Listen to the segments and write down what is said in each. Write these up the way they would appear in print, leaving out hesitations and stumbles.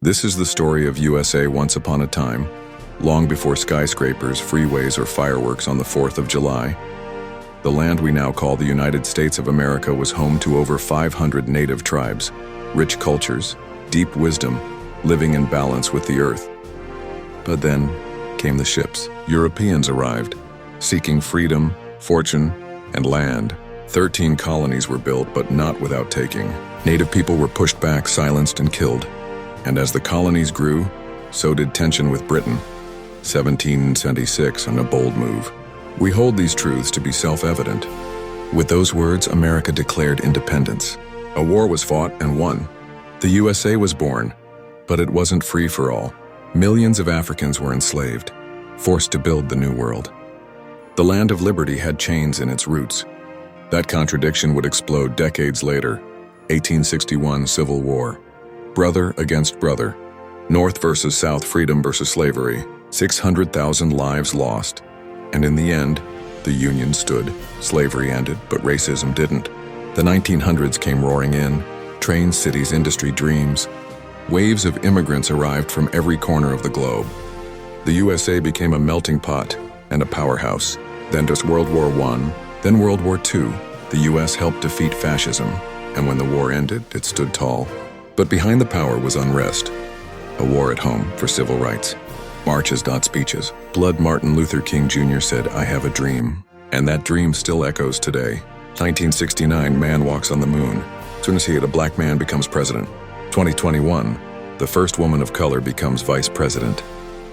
This is the story of USA once upon a time, long before skyscrapers, freeways, or fireworks on the 4th of July. The land we now call the United States of America was home to over 500 native tribes, rich cultures, deep wisdom, living in balance with the earth. But then came the ships. Europeans arrived, seeking freedom, fortune, and land. 13 colonies were built, but not without taking. Native people were pushed back, silenced, and killed. And as the colonies grew, so did tension with Britain. 1776, in a bold move. We hold these truths to be self-evident. With those words, America declared independence. A war was fought and won. The USA was born, but it wasn't free for all. Millions of Africans were enslaved, forced to build the New World. The land of liberty had chains in its roots. That contradiction would explode decades later. 1861 Civil War. Brother against brother. North versus South, freedom versus slavery. 600,000 lives lost. And in the end, the Union stood. Slavery ended, but racism didn't. The 1900s came roaring in. Trains, cities, industry, dreams. Waves of immigrants arrived from every corner of the globe. The USA became a melting pot and a powerhouse. Then just World War I, then World War II. The US helped defeat fascism, and when the war ended, it stood tall. But behind the power was unrest. A war at home for civil rights. Marches, not speeches. Blood. Martin Luther King Jr. said, "I have a dream." And that dream still echoes today. 1969, man walks on the moon. As soon as he, a black man, becomes president. 2021, the first woman of color becomes vice president.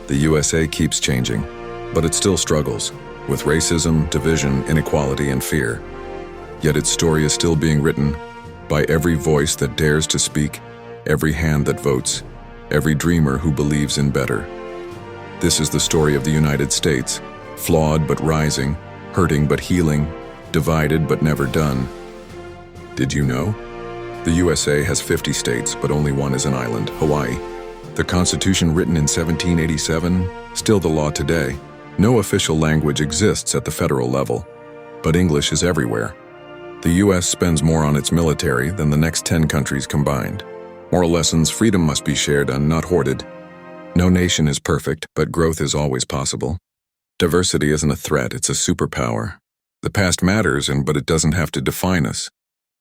The USA keeps changing, but it still struggles with racism, division, inequality, and fear. Yet its story is still being written by every voice that dares to speak, every hand that votes, every dreamer who believes in better. This is the story of the United States, flawed but rising, hurting but healing, divided but never done. Did you know? The USA has 50 states, but only one is an island, Hawaii. The Constitution, written in 1787, still the law today. No official language exists at the federal level, but English is everywhere. The US spends more on its military than the next 10 countries combined. Moral lessons: freedom must be shared and not hoarded. No nation is perfect, but growth is always possible. Diversity isn't a threat, it's a superpower. The past matters, but it doesn't have to define us.